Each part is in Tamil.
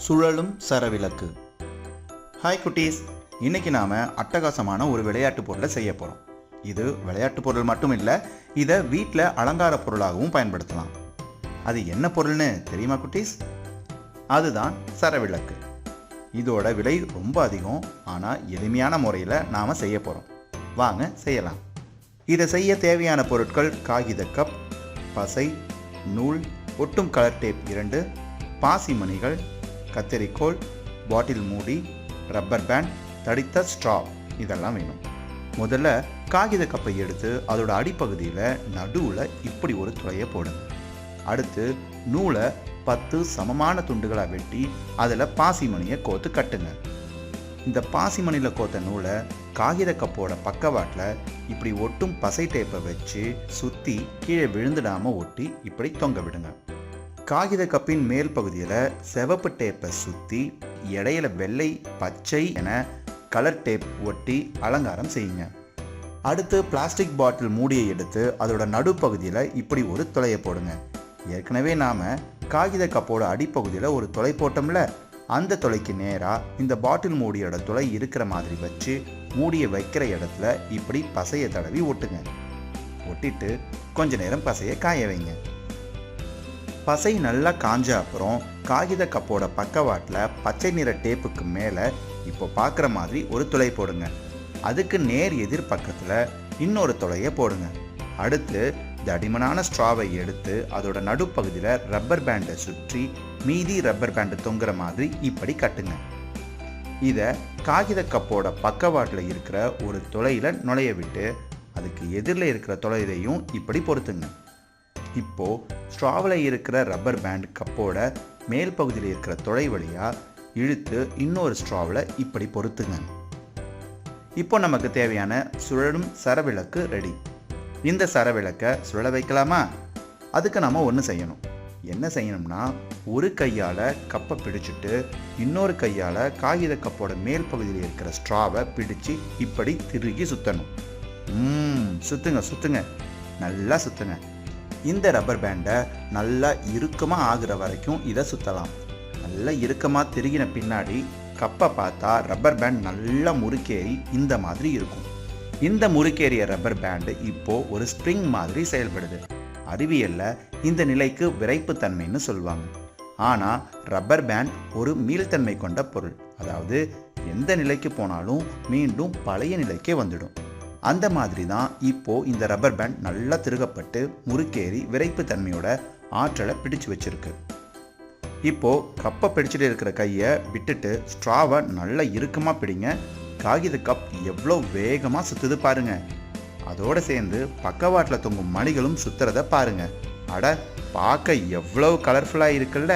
சுழலும் சரவிளக்கு. ஹாய் குட்டீஸ், இன்னைக்கு நாம அட்டகாசமான ஒரு விளையாட்டு பொருளை செய்ய போறோம். இது விளையாட்டு பொருள் மட்டும் இல்லை, இதை வீட்டில் அலங்கார பொருளாகவும் பயன்படுத்தலாம். அது என்ன பொருள்னு தெரியுமா குட்டீஸ்? அதுதான் சரவிளக்கு. இதோட விலை ரொம்ப அதிகம், ஆனால் எளிமையான முறையில் நாம் செய்ய போகிறோம். வாங்க செய்யலாம். இதை செய்ய தேவையான பொருட்கள்: காகித கப், பசை, நூல், ஒட்டும் கலர் டேப் 2, பாசிமணிகள், கத்தரிக்கோல், பாட்டில் மூடி, ரப்பர் பேண்ட், தடித்த ஸ்ட்ரா, இதெல்லாம் வேணும். முதல்ல காகித கப்பை எடுத்து அதோட அடிப்பகுதியில் நடுவில் இப்படி ஒரு துளையை போடுங்க. அடுத்து நூலை 10 சமமான துண்டுகளாக வெட்டி அதில் பாசிமணியை கோத்து கட்டுங்க. இந்த பாசிமணியில் கோத்த நூலை காகித கப்போட பக்கவாட்டில் இப்படி ஒட்டும் பசை டேப்பை வச்சு சுற்றி கீழே விழுந்துடாமல் ஒட்டி இப்படி தொங்க விடுங்க. காகித கப்பின் மேல் பகுதியில் சிவப்பு டேப்பை சுற்றி இடையில வெள்ளை, பச்சை என கலர் டேப் ஒட்டி அலங்காரம் செய்யுங்க. அடுத்து பிளாஸ்டிக் பாட்டில் மூடியை எடுத்து அதோட நடுப்பகுதியில் இப்படி ஒரு துளையை போடுங்க. ஏற்கனவே நாம் காகித கப்போட அடிப்பகுதியில் ஒரு துளை போட்டோம்ல, அந்த துளைக்கு நேராக இந்த பாட்டில் மூடியோட துளை இருக்கிற மாதிரி வச்சு மூடியை வைக்கிற இடத்துல இப்படி பசையை தடவி ஒட்டுங்க. ஒட்டிட்டு கொஞ்ச நேரம் பசையை காய வைங்க. பசை நல்லா காஞ்ச அப்புறம் காகித கப்போட பக்கவாட்டில் பச்சை நிற டேப்புக்கு மேலே இப்போ பார்க்குற மாதிரி ஒரு துளை போடுங்க. அதுக்கு நேர் எதிர் பக்கத்தில் இன்னொரு துளையை போடுங்க. அடுத்து தடிமனான ஸ்ட்ராவை எடுத்து அதோட நடுப்பகுதியில் ரப்பர் பேண்டை சுற்றி மீதி ரப்பர் பேண்டு தொங்குற மாதிரி இப்படி கட்டுங்க. இதை காகித கப்போட பக்கவாட்டில் இருக்கிற ஒரு துளையில் நுழைய விட்டு அதுக்கு எதிரில் இருக்கிற துளையிலையும் இப்படி பொருத்துங்க. இப்போ ஸ்ட்ராவில் இருக்கிற ரப்பர் பேண்ட் கப்போட மேல் பகுதியில் இருக்கிற துளை வழியாக இழுத்து இன்னொரு ஸ்ட்ராவில் இப்படி பொருத்துங்க. இப்போ நமக்கு தேவையான சுழலும் சரவிளக்கு ரெடி. இந்த சரவிளக்கை சுழல வைக்கலாமா? அதுக்கு நம்ம ஒன்று செய்யணும். என்ன செய்யணும்னா, ஒரு கையால் கப்பை பிடிச்சிட்டு இன்னொரு கையால் காகித கப்போட மேல் பகுதியில் இருக்கிற ஸ்ட்ராவை பிடிச்சு இப்படி திருகி சுற்றணும். சுத்துங்க சுத்துங்க, நல்லா சுத்துங்க. இந்த ரப்பர் பேண்டை நல்லா இறுக்கமாக ஆகுற வரைக்கும் இதை சுற்றலாம். நல்லா இறுக்கமாக திருகின பின்னாடி கப்பை பார்த்தா ரப்பர் பேண்ட் நல்லா முறுக்கேறி இந்த மாதிரி இருக்கும். இந்த முறுக்கேறிய ரப்பர் பேண்டு இப்போ ஒரு ஸ்ப்ரிங் மாதிரி செயல்படுது. அறிவியலில் இந்த நிலைக்கு விறைப்புத்தன்மைன்னு சொல்லுவாங்க. ஆனால் ரப்பர் பேண்ட் ஒரு மீள்தன்மை கொண்ட பொருள். அதாவது எந்த நிலைக்கு போனாலும் மீண்டும் பழைய நிலைக்கே வந்துடும். அந்த மாதிரி தான் இப்போ இந்த ரப்பர் பேண்ட் நல்லா திருகப்பட்டு முறுக்கேறி விறைப்புத்தன்மையோட ஆற்றலை பிடிச்சு வச்சிருக்கு. இப்போ கப்பை பிடிச்சிட்டு இருக்கிற கையை விட்டுட்டு ஸ்ட்ராவை நல்லா இறுக்கமாக பிடிங்க. காகித கப் எவ்வளோ வேகமாக சுற்றுது பாருங்க. அதோடு சேர்ந்து பக்கவாட்டில் தொங்கும் மணிகளும் சுற்றுறத பாருங்க. அட, பார்க்க எவ்வளோ கலர்ஃபுல்லாக இருக்குல்ல.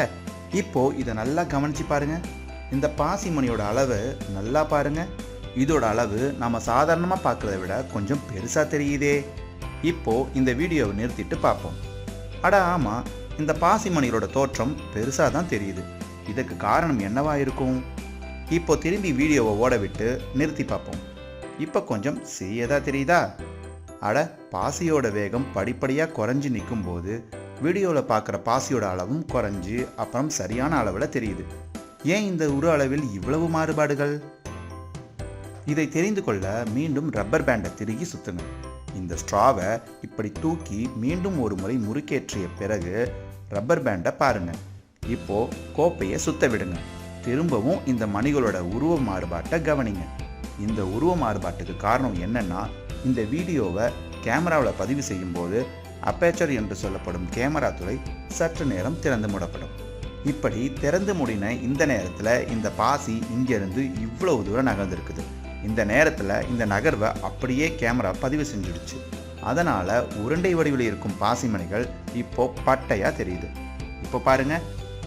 இப்போ இதை நல்லா கவனிச்சு பாருங்க. இந்த பாசி மணியோட அளவு நல்லா பாருங்க. இதோட அளவு நம்ம சாதாரணமாக பார்க்குறத விட கொஞ்சம் பெருசாக தெரியுதே. இப்போ இந்த வீடியோவை நிறுத்திட்டு பார்ப்போம். அட ஆமாம், இந்த பாசி மணிகளோட தோற்றம் பெருசாக தான் தெரியுது. இதுக்கு காரணம் என்னவா இருக்கும்? இப்போ திரும்பி வீடியோவை ஓட விட்டு நிறுத்தி பார்ப்போம். இப்போ கொஞ்சம் சிறியதாக தெரியுதா? அட, பாசியோட வேகம் படிப்படியாக குறைஞ்சி நிற்கும் போது வீடியோவில் பார்க்குற பாசியோட அளவும் குறைஞ்சி அப்புறம் சரியான அளவில் தெரியுது. ஏன் இந்த உரு அளவில் இவ்வளவு மாறுபாடுகள்? இதை தெரிந்து கொள்ள மீண்டும் ரப்பர் பேண்டை திருகி சுற்றுங்க. இந்த ஸ்ட்ராவை இப்படி தூக்கி மீண்டும் ஒரு முறை முறுக்கேற்றிய பிறகு ரப்பர் பேண்டை பாருங்க. இப்போ கோப்பையை சுத்த விடுங்க. திரும்பவும் இந்த மணிகளோட உருவ மாறுபாட்டை கவனிங்க. இந்த உருவ மாறுபாட்டுக்கு காரணம் என்னன்னா, இந்த வீடியோவை கேமராவில் பதிவு செய்யும் போது அப்பேச்சர் என்று சொல்லப்படும் கேமரா துளை சற்று நேரம் திறந்து மூடப்படும். இப்படி திறந்து மூடின இந்த நேரத்தில் இந்த பாசி இங்கிருந்து இவ்வளவு தூரம் நகர்ந்துருக்குது. இந்த நேரத்தில் இந்த நகர்வை அப்படியே கேமரா பதிவு செஞ்சிடுச்சு. அதனால் உருண்டை வடிவில் இருக்கும் பாசி மணிகள் இப்போ பட்டையாக தெரியுது. இப்போ பாருங்க,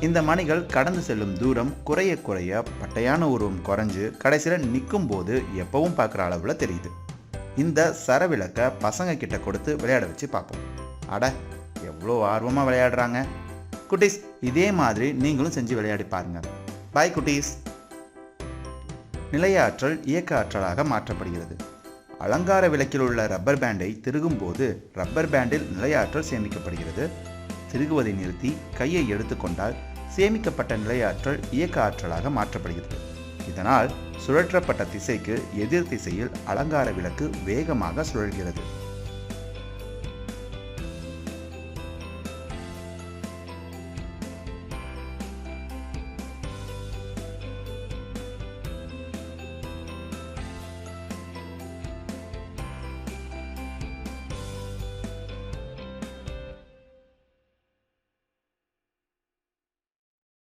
இந்த மணிகள் கடந்து செல்லும் தூரம் குறைய குறைய பட்டையான உருவம் குறைஞ்சு கடைசியில் நிற்கும் போது எப்பவும் பார்க்குற அளவில் தெரியுது. இந்த சரவிளக்கை பசங்க கிட்ட கொடுத்து விளையாட வச்சு பார்ப்போம். அட, எவ்வளோ ஆர்வமாக விளையாடுறாங்க குட்டீஸ். இதே மாதிரி நீங்களும் செஞ்சு விளையாடி பாருங்க. பாய் குட்டீஸ். நிலைய ஆற்றல் இயக்க ஆற்றலாக மாற்றப்படுகிறது. அலங்கார விளக்கில் உள்ள ரப்பர் பேண்டை திருகும் போது ரப்பர் பேண்டில் நிலைய ஆற்றல் சேமிக்கப்படுகிறது. திருகுவதை நிறுத்தி கையை எடுத்துக்கொண்டால் சேமிக்கப்பட்ட நிலையாற்றல் இயக்க ஆற்றலாக மாற்றப்படுகிறது. இதனால் சுழற்றப்பட்ட திசைக்கு எதிர் திசையில் அலங்கார விளக்கு வேகமாக சுழல்கிறது.